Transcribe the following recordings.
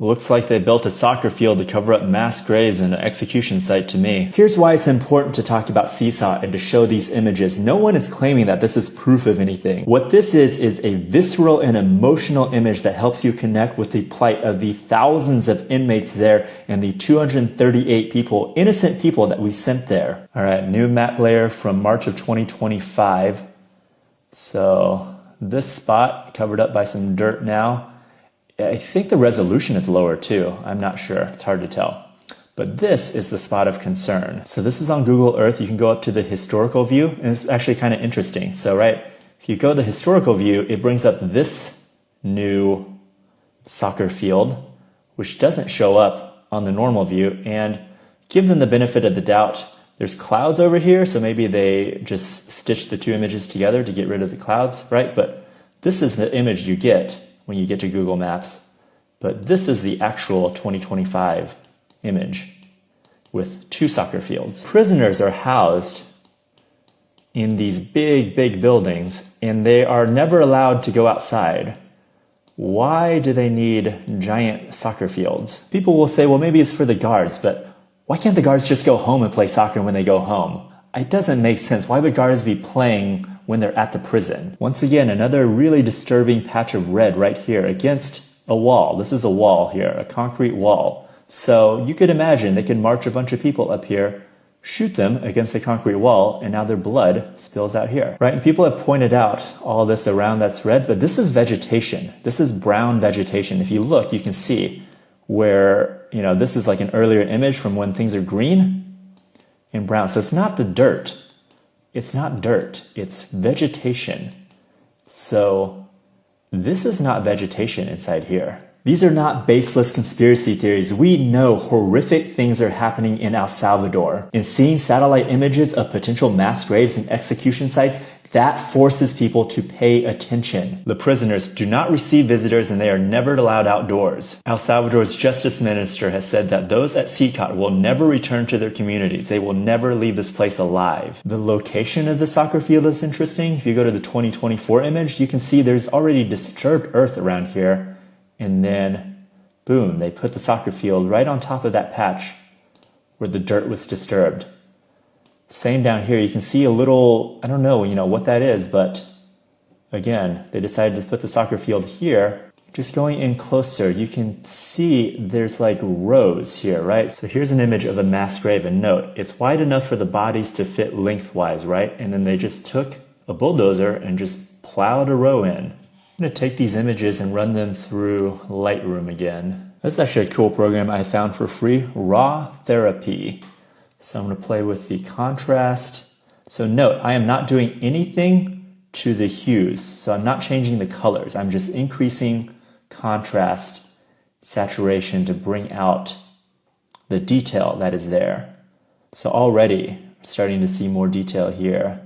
Looks like they built a soccer field to cover up mass graves and an execution site to me. Here's why it's important to talk about CECOT and to show these images. No one is claiming that this is proof of anything. What this is a visceral and emotional image that helps you connect with the plight of the thousands of inmates there and the 238 people, innocent people that we sent there. All right, new map layer from March of 2025. So this spot covered up by some dirt now. I think the resolution is lower too. I'm not sure. It's hard to tell. But this is the spot of concern. So this is on Google Earth. You can go up to the historical view, and it's actually kind of interesting. So, right, if you go to the historical view, it brings up this new soccer field, which doesn't show up on the normal view. And give them the benefit of the doubt. There's clouds over here, so maybe they just stitched the two images together to get rid of the clouds, right? But this is the image you get when you get to Google Maps. But this is the actual 2025 image with two soccer fields. Prisoners are housed in these big buildings, and they are never allowed to go outside. Why do they need giant soccer fields? People will say, well, maybe it's for the guards, but why can't the guards just go home and play soccer when they go home? It doesn't make sense. Why would guards be playing when they're at the prison? Once again, another really disturbing patch of red right here against a wall. This is a wall here, a concrete wall. So you could imagine they could march a bunch of people up here, shoot them against the concrete wall, and now their blood spills out here, right? And people have pointed out all this around that's red, but this is vegetation. This is brown vegetation. If you look, you can see where, this is like an earlier image from when things are green and brown. So it's not the dirt. It's not dirt. It's vegetation. So this is not vegetation inside here. These are not baseless conspiracy theories. We know horrific things are happening in El Salvador. And seeing satellite images of potential mass graves and execution sites, that forces people to pay attention. The prisoners do not receive visitors and they are never allowed outdoors. El Salvador's justice minister has said that those at CECOT will never return to their communities. They will never leave this place alive. The location of the soccer field is interesting. If you go to the 2024 image, you can see there's already disturbed earth around here. And then, boom, they put the soccer field right on top of that patch where the dirt was disturbed. Same down here, you can see a little, I don't know, what that is, but again, they decided to put the soccer field here. Just going in closer, you can see there's like rows here, right? So here's an image of a mass grave, and note, it's wide enough for the bodies to fit lengthwise, right? And then they just took a bulldozer and just plowed a row in. I'm gonna take these images and run them through Lightroom again. This is actually a cool program I found for free, Raw Therapy. So I'm going to play with the contrast. So note, I am not doing anything to the hues. So I'm not changing the colors. I'm just increasing contrast, saturation to bring out the detail that is there. So already I'm starting to see more detail here.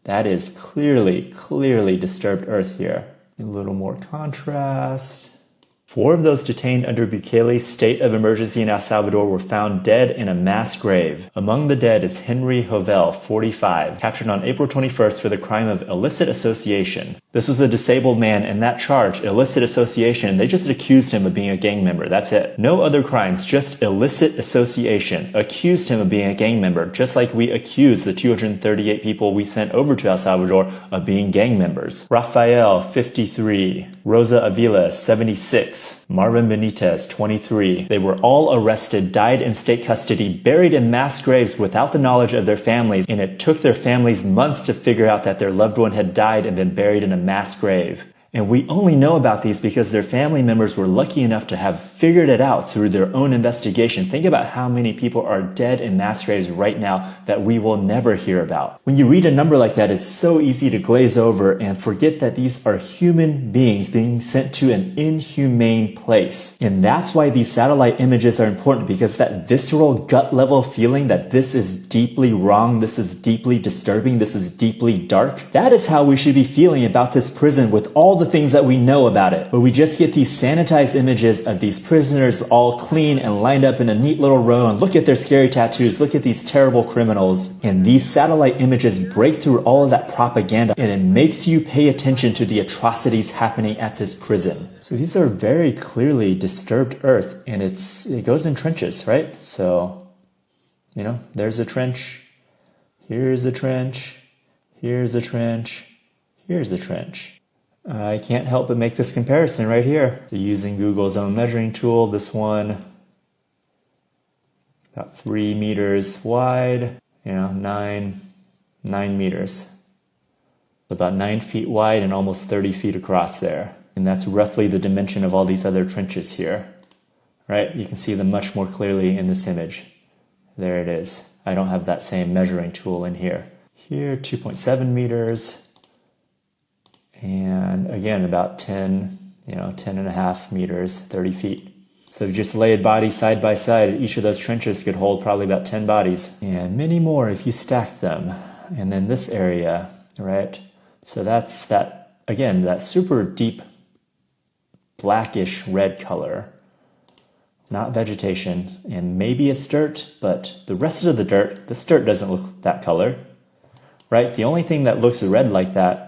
That is clearly disturbed earth here. A little more contrast. 4 of those detained under Bukele's state of emergency in El Salvador were found dead in a mass grave. Among the dead is Henry Hovel, 45, captured on April 21st for the crime of illicit association. This was a disabled man, and that charge, illicit association, they just accused him of being a gang member. That's it. No other crimes, just illicit association. Accused him of being a gang member, just like we accused the 238 people we sent over to El Salvador of being gang members. Rafael, 53. Rosa Avila, 76. Marvin Benitez, 23. They were all arrested, died in state custody, buried in mass graves without the knowledge of their families, and it took their families months to figure out that their loved one had died and been buried in a mass grave. And we only know about these because their family members were lucky enough to have figured it out through their own investigation. Think about how many people are dead in mass graves right now that we will never hear about. When you read a number like that, it's so easy to glaze over and forget that these are human beings being sent to an inhumane place. And that's why these satellite images are important, because that visceral gut level feeling that this is deeply wrong, this is deeply disturbing, this is deeply dark, that is how we should be feeling about this prison with all the things that we know about it. But we just get these sanitized images of these prisoners all clean and lined up in a neat little row, and look at their scary tattoos, look at these terrible criminals. And these satellite images break through all of that propaganda, and it makes you pay attention to the atrocities happening at this prison. So these are very clearly disturbed earth, and it goes in trenches, right? So, you know, there's a trench, here's a trench, here's a trench, here's a trench. I can't help but make this comparison right here. So using Google's own measuring tool, this one, about 3 meters wide, you know, 9 meters. About 9 feet wide and almost 30 feet across there. And that's roughly the dimension of all these other trenches here, right? You can see them much more clearly in this image. There it is. I don't have that same measuring tool in here. Here, 2.7 meters. And again, about 10 and a half meters, 30 feet. So if you just laid bodies side by side, each of those trenches could hold probably about 10 bodies. And many more if you stacked them. And then this area, right? So that's that, again, that super deep blackish red color. Not vegetation. And maybe it's dirt, but the rest of the dirt, this dirt doesn't look that color, right? The only thing that looks red like that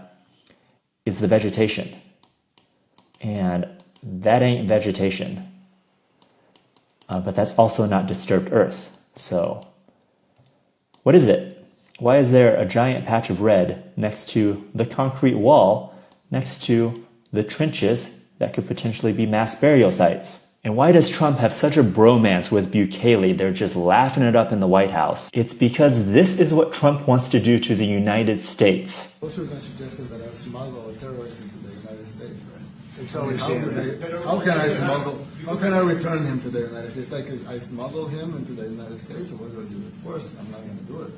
is the vegetation. And that ain't vegetation. But that's also not disturbed earth. So what is it? Why is there a giant patch of red next to the concrete wall, next to the trenches that could potentially be mass burial sites? And why does Trump have such a bromance with Bukele? They're just laughing it up in the White House. It's because this is what Trump wants to do to the United States. Also, that suggested that I smuggle a terrorist into the United States, right? How can I return him to the United States? Like I smuggle him into the United States, or what do I do? Of course, I'm not going to do it.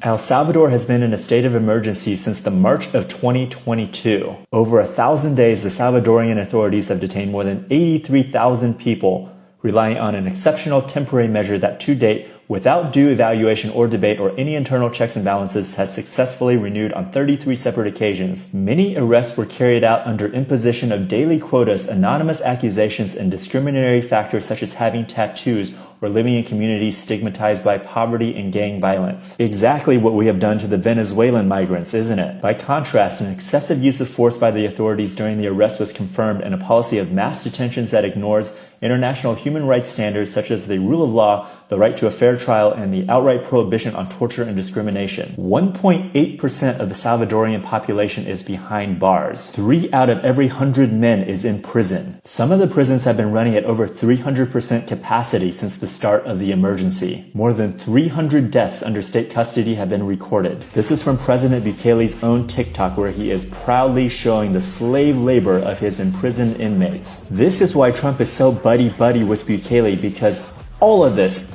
El Salvador has been in a state of emergency since the March of 2022. Over 1,000 days, the Salvadorian authorities have detained more than 83,000 people, relying on an exceptional temporary measure that to date, without due evaluation or debate or any internal checks and balances, has successfully renewed on 33 separate occasions. Many arrests were carried out under imposition of daily quotas, anonymous accusations, and discriminatory factors such as having tattoos or living in communities stigmatized by poverty and gang violence. Exactly what we have done to the Venezuelan migrants, isn't it? By contrast, an excessive use of force by the authorities during the arrest was confirmed, and a policy of mass detentions that ignores international human rights standards such as the rule of law, the right to a fair trial, and the outright prohibition on torture and discrimination. 1.8% of the Salvadorian population is behind bars. 3 out of every 100 men is in prison. Some of the prisons have been running at over 300% capacity since the start of the emergency. More than 300 deaths under state custody have been recorded. This is from President Bukele's own TikTok, where he is proudly showing the slave labor of his imprisoned inmates. This is why Trump is so buddy-buddy with Bukele, because all of this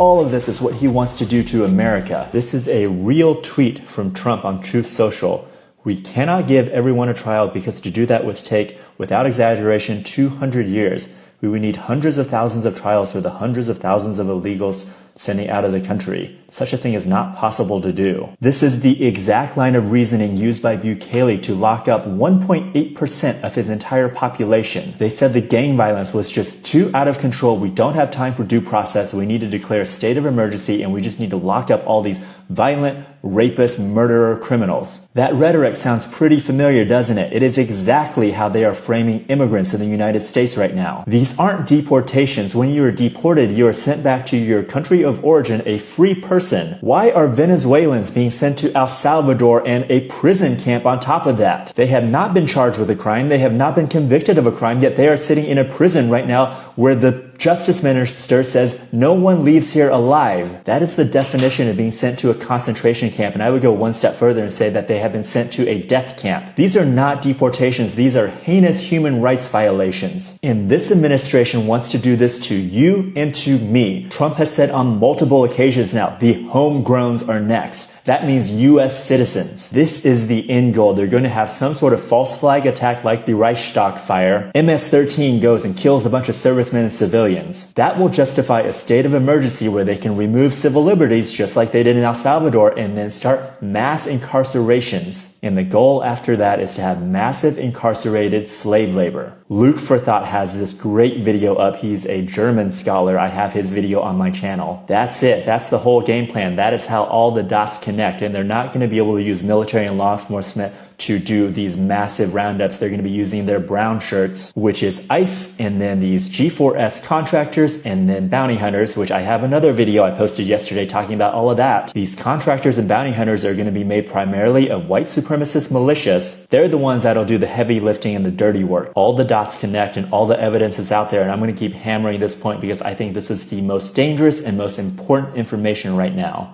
is what he wants to do to America. This is a real tweet from Trump on Truth Social. We cannot give everyone a trial because to do that would take, without exaggeration, 200 years. We would need hundreds of thousands of trials for the hundreds of thousands of illegals sending out of the country. Such a thing is not possible to do. This is the exact line of reasoning used by Bukele to lock up 1.8% of his entire population. They said the gang violence was just too out of control. We don't have time for due process. We need to declare a state of emergency, and we just need to lock up all these violent, rapist, murderer criminals. That rhetoric sounds pretty familiar, doesn't it? It is exactly how they are framing immigrants in the United States right now. These aren't deportations. When you are deported, you are sent back to your country of origin, a free person. Why are Venezuelans being sent to El Salvador and a prison camp on top of that? They have not been charged with a crime. They have not been convicted of a crime, yet they are sitting in a prison right now where the Justice Minister says no one leaves here alive. That is the definition of being sent to a concentration camp, and I would go one step further and say that they have been sent to a death camp. These are not deportations. These are heinous human rights violations. And this administration wants to do this to you and to me. Trump has said on multiple occasions now, the homegrowns are next. That means US citizens. This is the end goal. They're going to have some sort of false flag attack like the Reichstag fire. MS-13 goes and kills a bunch of servicemen and civilians. That will justify a state of emergency where they can remove civil liberties just like they did in El Salvador and then start mass incarcerations. And the goal after that is to have massive incarcerated slave labor. Luke for Thought has this great video up. He's a German scholar. I have his video on my channel. That's it. That's the whole game plan. That is how all the dots connect. And they're not going to be able to use military and law enforcement to do these massive roundups. They're going to be using their brown shirts, which is ICE, and then these G4S contractors, and then bounty hunters, which I have another video I posted yesterday talking about all of that. These contractors and bounty hunters are going to be made primarily of white supremacist militias. They're the ones that'll do the heavy lifting and the dirty work. All the dots connect and all the evidence is out there, and I'm going to keep hammering this point because I think this is the most dangerous and most important information right now.